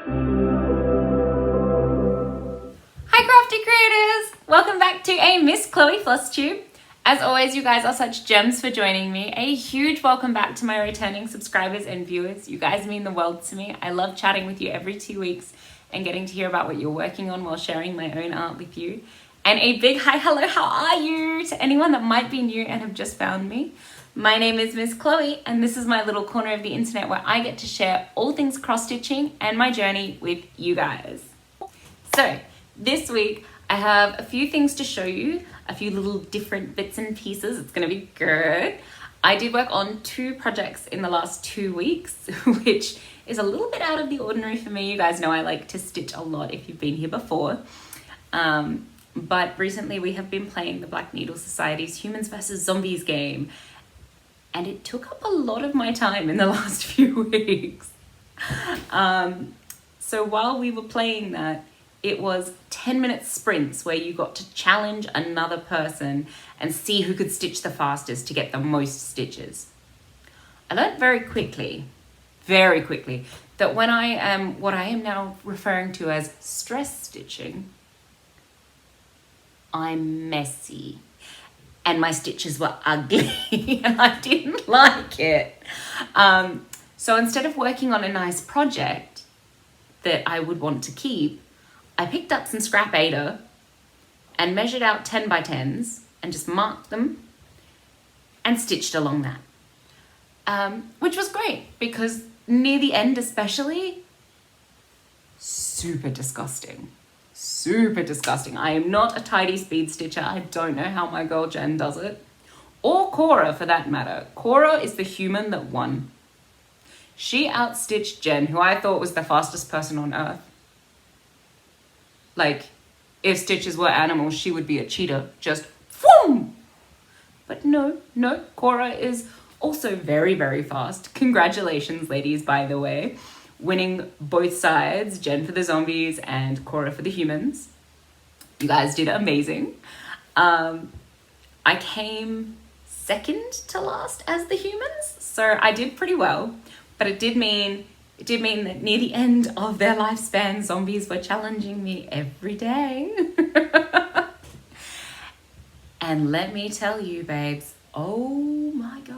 Hi crafty creators! Welcome back to a Miss Chloe Flosstube. As always, you guys are such gems for joining me. A huge welcome back to my returning subscribers and viewers. You guys mean the world to me. I love chatting with you every 2 weeks and getting to hear about what you're working on while sharing my own art with you. And a big hi, hello, how are you to anyone that might be new and have just found me. My name is Miss Chloe, and this is my little corner of the internet where I get to share all things cross-stitching and my journey with you guys. So, this week, I have a few things to show you, a few little different bits and pieces. It's gonna be good. I did work on 2 projects in the last 2 weeks, which is a little bit out of the ordinary for me. You guys know I like to stitch a lot if you've been here before. But recently we have been playing the Black Needle Society's Humans vs. Zombies game, and it took up a lot of my time in the last few weeks. So while we were playing that, it was 10-minute sprints where you got to challenge another person and see who could stitch the fastest to get the most stitches. I learned very quickly, that when I am what I am now referring to as stress stitching, I'm messy and my stitches were ugly and I didn't like it. So instead of working on a nice project that I would want to keep, I picked up some scrap Ada and measured out 10 by 10s and just marked them and stitched along that. Which was great because near the end especially, super disgusting. I am not a tidy speed stitcher. I don't know how my girl Jen does it. Or Cora for that matter. Cora is the human that won. She outstitched Jen, who I thought was the fastest person on earth. Like, if stitches were animals, she would be a cheetah, just boom! But no, Cora is also very, very fast. Congratulations, ladies, by the way. Winning both sides, Jen for the zombies and Cora for the humans. You guys did amazing. I came second to last as the humans, so I did pretty well, but it did mean that near the end of their lifespan, zombies were challenging me every day. And let me tell you, babes, oh my God.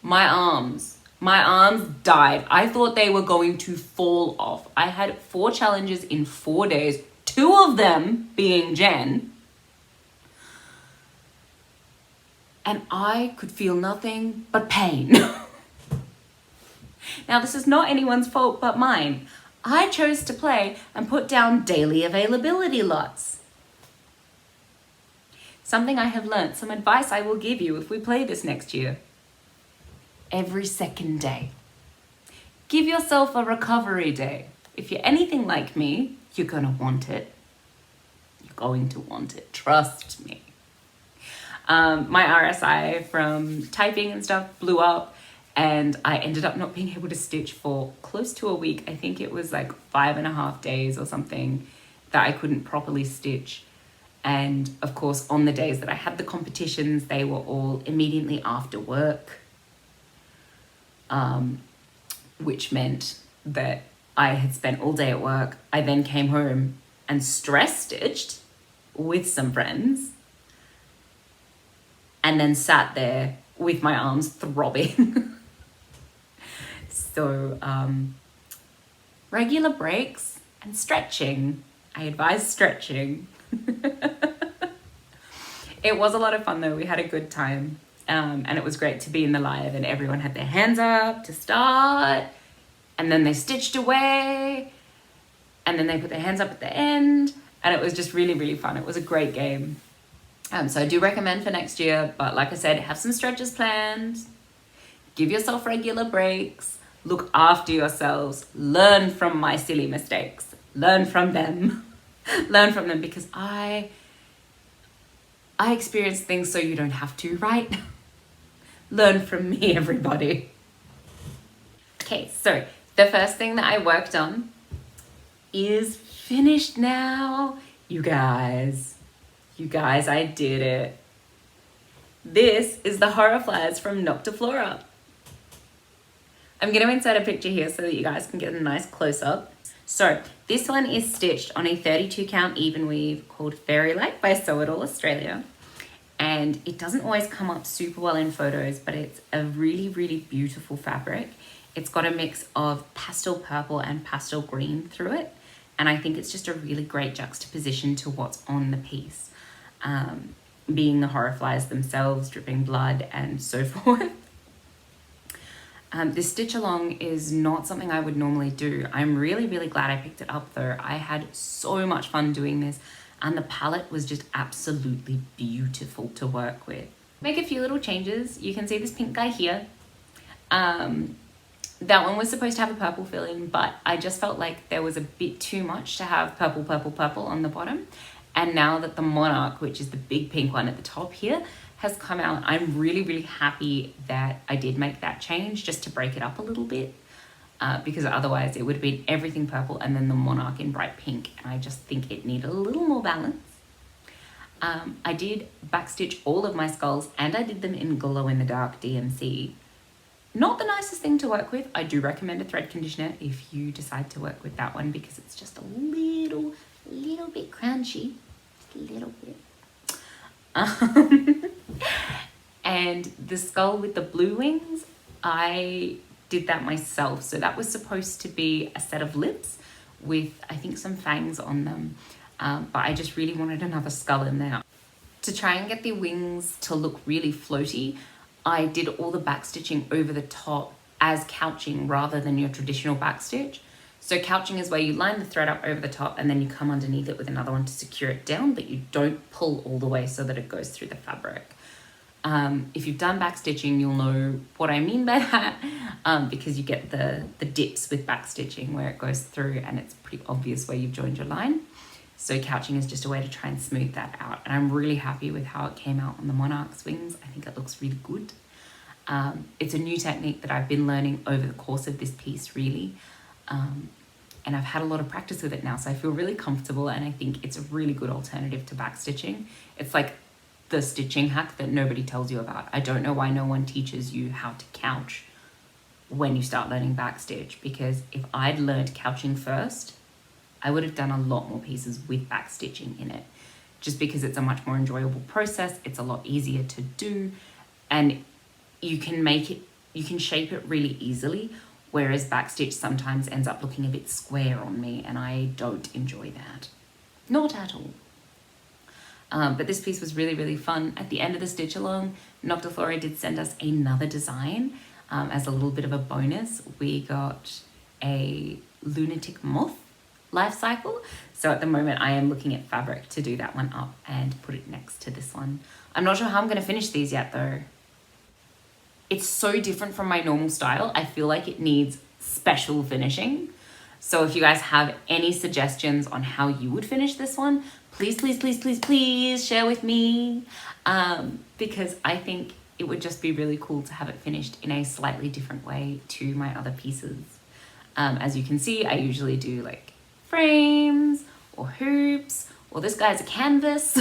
My arms died. I thought they were going to fall off. I had 4 challenges in 4 days, 2 of them being Jen. And I could feel nothing but pain. Now, this is not anyone's fault but mine. I chose to play and put down daily availability lots. Something I have learnt, some advice I will give you if we play this next year. Every second day. Give yourself a recovery day. If you're anything like me, you're gonna want it. You're going to want it, trust me. My RSI from typing and stuff blew up and I ended up not being able to stitch for close to a week. I think it was like 5.5 days or something that I couldn't properly stitch. And of course, on the days that I had the competitions, they were all immediately after work, which meant that I had spent all day at work. I then came home and stress stitched with some friends, and then sat there with my arms throbbing. So regular breaks and stretching. I advise stretching. It was a lot of fun though. We had a good time. And it was great to be in the live and everyone had their hands up to start and then they stitched away and then they put their hands up at the end and it was just really, really fun. It was a great game. So I do recommend for next year, but like I said, have some stretches planned, give yourself regular breaks, look after yourselves, learn from my silly mistakes, learn from them because I experience things so you don't have to, right? Learn from me, everybody. Okay, so the first thing that I worked on is finished now. You guys, I did it. This is the horror flares from Noctiflora. I'm going to insert a picture here so that you guys can get a nice close-up. So this one is stitched on a 32 count even weave called Fairy Light by Sew It All Australia. And it doesn't always come up super well in photos, but it's a really, really beautiful fabric. It's got a mix of pastel purple and pastel green through it. And I think it's just a really great juxtaposition to what's on the piece. Being the horror flies themselves, dripping blood and so forth. This stitch along is not something I would normally do. I'm really, really glad I picked it up though. I had so much fun doing this and the palette was just absolutely beautiful to work with. Make a few little changes. You can see this pink guy here. That one was supposed to have a purple fill in, but I just felt like there was a bit too much to have purple, purple, purple on the bottom. And now that the Monarch, which is the big pink one at the top here, has come out, I'm really, really happy that I did make that change just to break it up a little bit, because otherwise it would have been everything purple and then the Monarch in bright pink, and I just think it needed a little more balance. I did backstitch all of my skulls and I did them in glow-in-the-dark DMC. Not the nicest thing to work with. I do recommend a thread conditioner if you decide to work with that one because it's just a little bit crunchy, just a little bit. And the skull with the blue wings, I did that myself. So that was supposed to be a set of lips with, I think, some fangs on them. But I just really wanted another skull in there. To try and get the wings to look really floaty, I did all the backstitching over the top as couching rather than your traditional backstitch. So couching is where you line the thread up over the top and then you come underneath it with another one to secure it down, but you don't pull all the way so that it goes through the fabric. If you've done backstitching, you'll know what I mean by that, because you get the dips with backstitching where it goes through and it's pretty obvious where you've joined your line. So couching is just a way to try and smooth that out. And I'm really happy with how it came out on the Monarch's wings. I think it looks really good. It's a new technique that I've been learning over the course of this piece, really. And I've had a lot of practice with it now, so I feel really comfortable and I think it's a really good alternative to backstitching. It's like the stitching hack that nobody tells you about. I don't know why no one teaches you how to couch when you start learning backstitch, because if I'd learned couching first, I would have done a lot more pieces with backstitching in it, just because it's a much more enjoyable process. It's a lot easier to do and you can shape it really easily. Whereas backstitch sometimes ends up looking a bit square on me and I don't enjoy that. Not at all. But this piece was really, really fun. At the end of the stitch along, Noctiflora did send us another design as a little bit of a bonus. We got a lunatic moth life cycle. So at the moment I am looking at fabric to do that one up and put it next to this one. I'm not sure how I'm going to finish these yet though. It's so different from my normal style. I feel like it needs special finishing. So if you guys have any suggestions on how you would finish this one, please, please, please, please, please share with me. Because I think it would just be really cool to have it finished in a slightly different way to my other pieces. As you can see, I usually do like frames or hoops, or this guy's a canvas.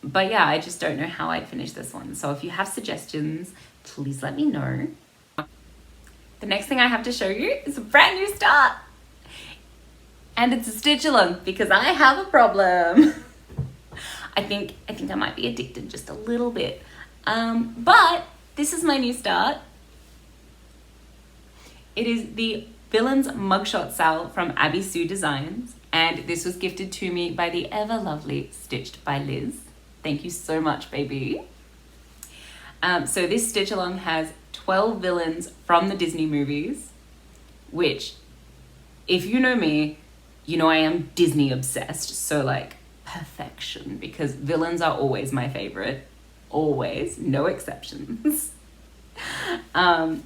But yeah, I just don't know how I'd finish this one. So if you have suggestions, please let me know. The next thing I have to show you is a brand new start. And it's a stitch along because I have a problem. I think I might be addicted just a little bit. But this is my new start. It is the Villains Mugshot Sal from Abby Sue Designs. And this was gifted to me by the ever lovely Stitched by Liz. Thank you so much, baby. So this stitch along has 12 villains from the Disney movies, which, if you know me, you know I am Disney obsessed. So like perfection, because villains are always my favorite. Always, no exceptions. So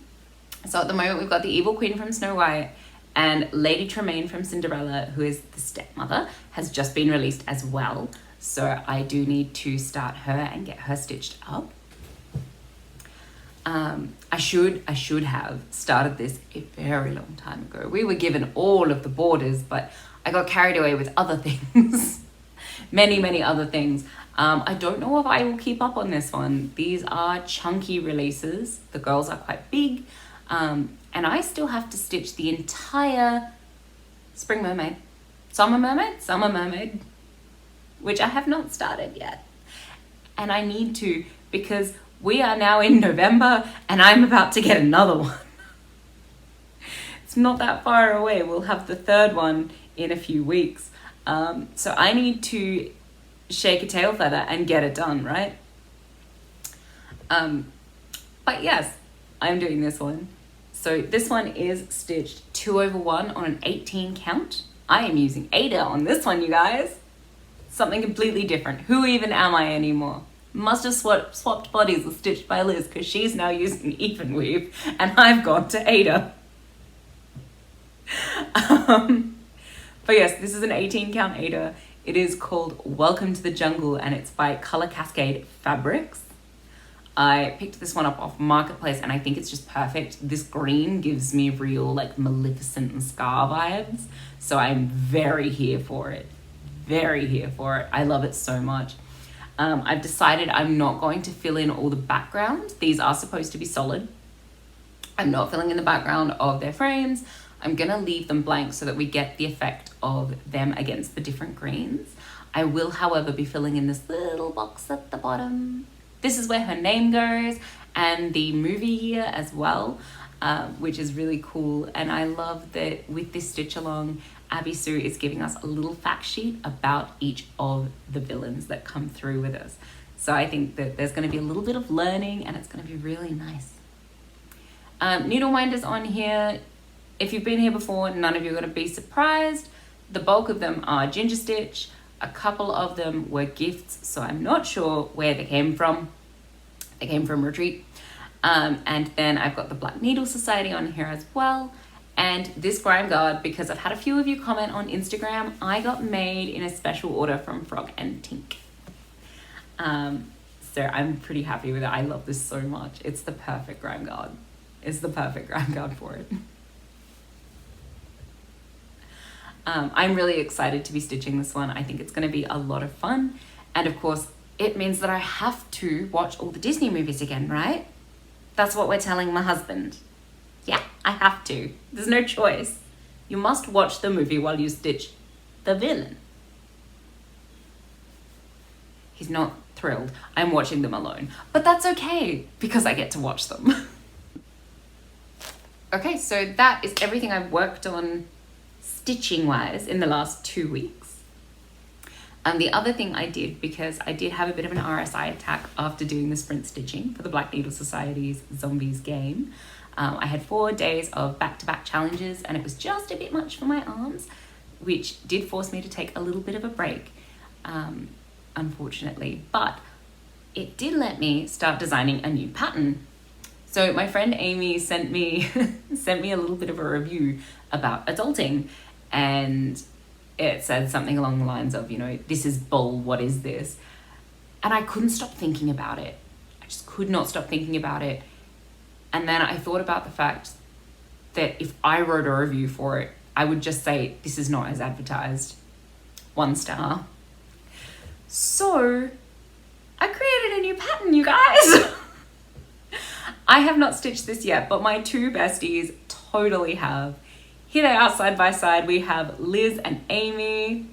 at the moment we've got the Evil Queen from Snow White and Lady Tremaine from Cinderella, who is the stepmother, has just been released as well. So I do need to start her and get her stitched up. I should have started this a very long time ago. We were given all of the borders, but I got carried away with other things. many other things. I don't know if I will keep up on this one. These are chunky releases. The girls are quite big. And I still have to stitch the entire Spring Mermaid, Summer Mermaid, which I have not started yet. And I need to, because we are now in November and I'm about to get another one. It's not that far away. We'll have the third one in a few weeks. So I need to shake a tail feather and get it done, right? But yes, I'm doing this one. So this one is stitched 2/1 on an 18 count. I am using Ada on this one, you guys. Something completely different. Who even am I anymore? Must have swapped bodies with Stitched by Liz, because she's now using even weave and I've gone to Ada. But yes, this is an 18 count Ada. It is called Welcome to the Jungle and it's by Color Cascade Fabrics. I picked this one up off Marketplace and I think it's just perfect. This green gives me real like Maleficent and Scar vibes. So I'm very here for it. Very here for it. I love it so much. I've decided I'm not going to fill in all the background. These are supposed to be solid. I'm not filling in the background of their frames. I'm gonna leave them blank so that we get the effect of them against the different greens. I will, however, be filling in this little box at the bottom. This is where her name goes and the movie year as well, which is really cool. And I love that with this stitch along, Abby Sue is giving us a little fact sheet about each of the villains that come through with us. So I think that there's going to be a little bit of learning and it's going to be really nice. Needle winders on here. If you've been here before, none of you are going to be surprised. The bulk of them are Ginger Stitch. A couple of them were gifts, so I'm not sure where they came from. They came from Retreat. And then I've got the Black Needle Society on here as well. And this grime guard, because I've had a few of you comment on Instagram, I got made in a special order from Frog and Tink. So I'm pretty happy with it. I love this so much. It's the perfect grime guard. It's the perfect grime guard for it. I'm really excited to be stitching this one. I think it's going to be a lot of fun. And of course, it means that I have to watch all the Disney movies again, right? That's what we're telling my husband. Yeah, I have to. There's no choice. You must watch the movie while you stitch the villain. He's not thrilled. I'm watching them alone. But that's okay, because I get to watch them. Okay, so that is everything I've worked on stitching wise in the last 2 weeks. And the other thing I did, because I did have a bit of an RSI attack after doing the sprint stitching for the Black Needle Society's Zombies game. I had 4 days of back-to-back challenges and it was just a bit much for my arms, which did force me to take a little bit of a break, unfortunately. But it did let me start designing a new pattern. So my friend Amy sent me a little bit of a review about adulting, and it said something along the lines of, you know, this is bull, what is this? And I couldn't stop thinking about it. I just could not stop thinking about it. And then I thought about the fact that if I wrote a review for it, I would just say, this is not as advertised. 1 star. So I created a new pattern, you guys. I have not stitched this yet, but my 2 besties totally have. Here they are side by side. We have Liz and Amy.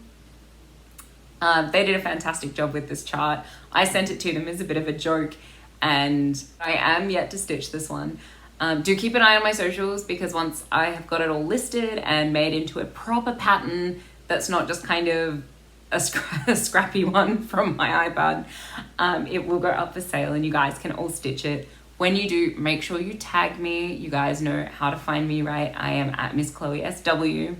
They did a fantastic job with this chart. I sent it to them as a bit of a joke, and I am yet to stitch this one. Do keep an eye on my socials, because once I have got it all listed and made into a proper pattern that's not just kind of a scrappy one from my iPad, it will go up for sale and you guys can all stitch it. When you do, make sure you tag me. You guys know how to find me, right? I am at Miss Chloe SW.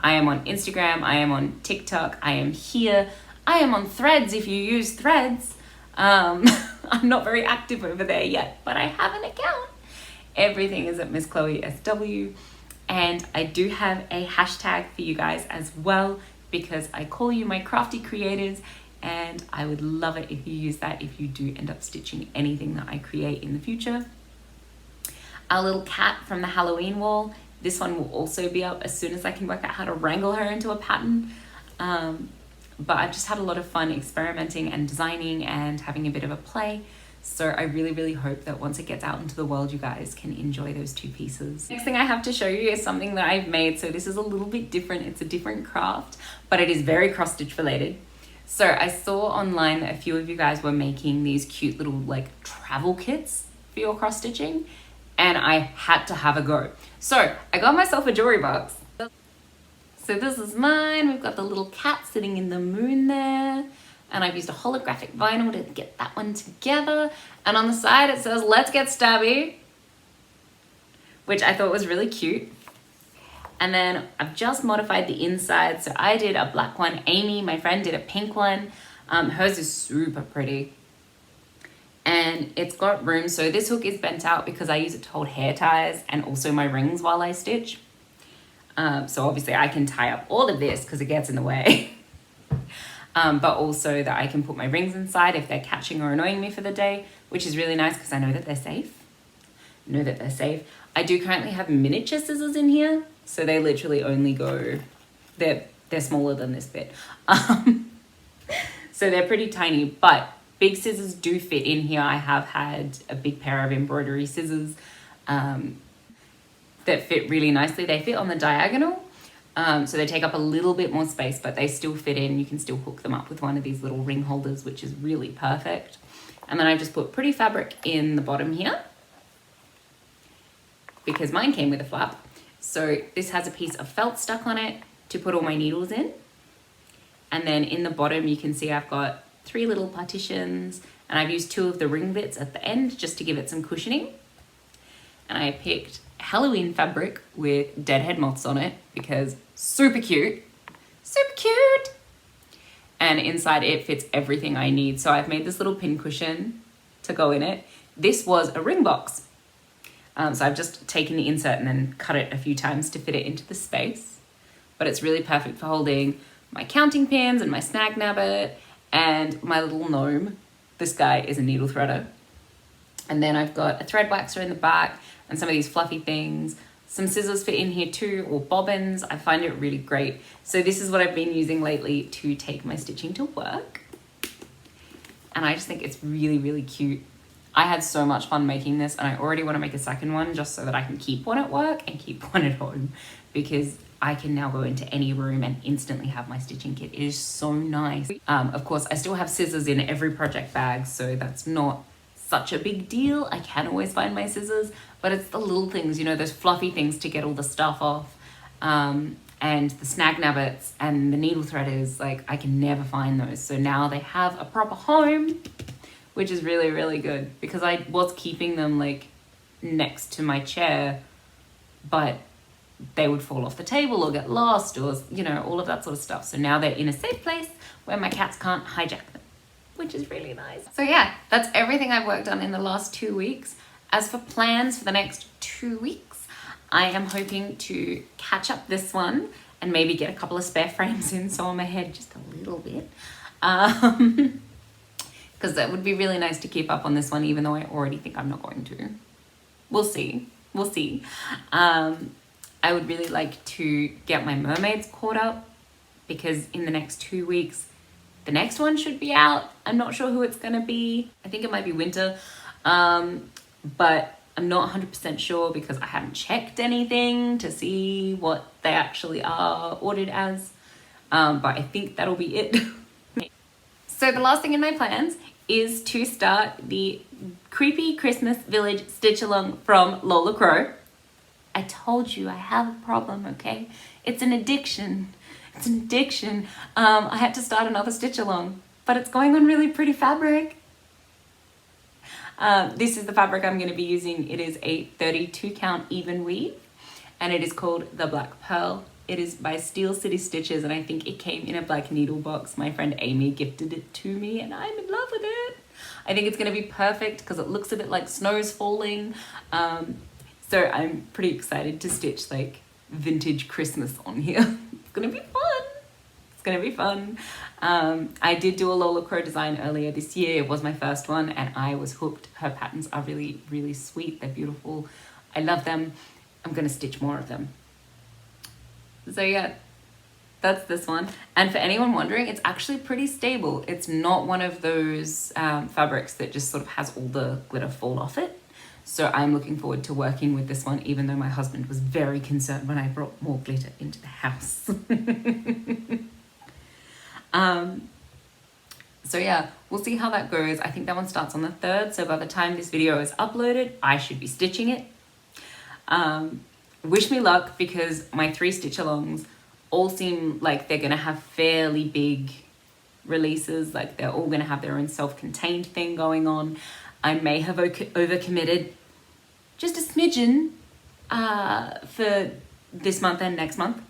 I am on Instagram. I am on TikTok. I am here. I am on Threads if you use Threads. I'm not very active over there yet, but I have an account. Everything is at Miss Chloe SW. And I do have a hashtag for you guys as well, because I call you my crafty creators. And I would love it if you use that if you do end up stitching anything that I create in the future. Our little cat from the Halloween wall. This one will also be up as soon as I can work out how to wrangle her into a pattern. but I've just had a lot of fun experimenting and designing and having a bit of a play. So I really, really hope that once it gets out into the world, you guys can enjoy those 2 pieces. Next thing I have to show you is something that I've made. So this is a little bit different. It's a different craft, but it is very cross stitch related. So I saw online that a few of you guys were making these cute little like travel kits for your cross stitching, and I had to have a go. So I got myself a jewelry box. So this is mine. We've got the little cat sitting in the moon there. And I've used a holographic vinyl to get that one together. And on the side it says, "Let's get stabby," which I thought was really cute. And then I've just modified the inside. So I did a black one. Amy, my friend, did a pink one. Hers is super pretty. And it's got room. So this hook is bent out because I use it to hold hair ties and also my rings while I stitch. So obviously I can tie up all of this because it gets in the way. But also that I can put my rings inside if they're catching or annoying me for the day, which is really nice because I know that they're safe. I do currently have miniature scissors in here, so they literally only go, they're smaller than this bit. So they're pretty tiny, but big scissors do fit in here. I have had a big pair of embroidery scissors that fit really nicely. They fit on the diagonal. So they take up a little bit more space, but they still fit in. You can still hook them up with one of these little ring holders, which is really perfect. And then I just put pretty fabric in the bottom here because mine came with a flap. So this has a piece of felt stuck on it to put all my needles in. And then in the bottom, you can see I've got 3 little partitions, and I've used 2 of the ring bits at the end just to give it some cushioning. And I picked Halloween fabric with deadhead moths on it because super cute. And inside it fits everything I need. So I've made this little pin cushion to go in it. This was a ring box. So I've just taken the insert and then cut it a few times to fit it into the space. But it's really perfect for holding my counting pins and my snag nabbit and my little gnome. This guy is a needle threader. And then I've got a thread waxer in the back and some of these fluffy things. Some scissors fit in here too, or bobbins. I find it really great. So this is what I've been using lately to take my stitching to work. And I just think it's really, really cute. I had so much fun making this, and I already want to make a second one just so that I can keep one at work and keep one at home, because I can now go into any room and instantly have my stitching kit. It is so nice. Of course, I still have scissors in every project bag, so that's not such a big deal. I can always find my scissors, but it's the little things, you know, those fluffy things to get all the stuff off, and the snag nabbits and the needle threaders. Like, I can never find those. So now they have a proper home, which is really, really good, because I was keeping them like next to my chair, but they would fall off the table or get lost, or, you know, all of that sort of stuff. So now they're in a safe place where my cats can't hijack them, which is really nice. So yeah, that's everything I've worked on in the last 2 weeks. As for plans for the next 2 weeks, I am hoping to catch up this one and maybe get a couple of spare frames in, so I'm ahead just a little bit. Because that would be really nice to keep up on this one, even though I already think I'm not going to. We'll see. We'll see. I would really like to get my mermaids caught up, because in the next 2 weeks, the next one should be out. I'm not sure who it's going to be. I think it might be winter, but I'm not 100% sure because I haven't checked anything to see what they actually are ordered as, but I think that'll be it. So the last thing in my plans is to start the Creepy Christmas Village Stitch Along from Lola Crow. I told you I have a problem, okay? It's an addiction. It's an addiction. I had to start another stitch along, but it's going on really pretty fabric. This is the fabric I'm going to be using. It is a 32 count even weave, and it is called the Black Pearl. It is by Steel City Stitches, and I think it came in a black needle box. My friend Amy gifted it to me, and I'm in love with it. I think it's going to be perfect because it looks a bit like snow's falling. So I'm pretty excited to stitch like vintage Christmas on here. It's gonna be fun. It's gonna be fun. I did do a Lola Crow design earlier this year. It was my first one, and I was hooked. Her patterns are really, really sweet. They're beautiful. I love them. I'm gonna stitch more of them. So yeah, that's this one. And for anyone wondering, it's actually pretty stable. It's not one of those fabrics that just sort of has all the glitter fall off it. So I'm looking forward to working with this one, even though my husband was very concerned when I brought more glitter into the house. So yeah, we'll see how that goes. I think that one starts on the 3rd. So by the time this video is uploaded, I should be stitching it. Wish me luck, because my 3 stitch alongs all seem like they're gonna have fairly big releases. Like they're all gonna have their own self-contained thing going on. I may have overcommitted just a smidgen for this month and next month.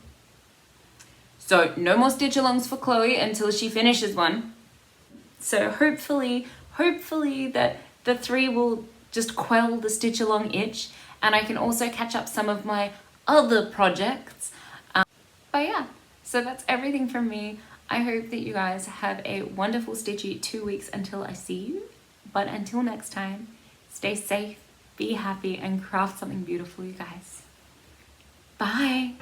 So no more stitch alongs for Chloe until she finishes one. So hopefully that the 3 will just quell the stitch along itch, and I can also catch up some of my other projects. But yeah, so that's everything from me. I hope that you guys have a wonderful stitchy 2 weeks until I see you. But until next time, stay safe, be happy, and craft something beautiful, you guys. Bye.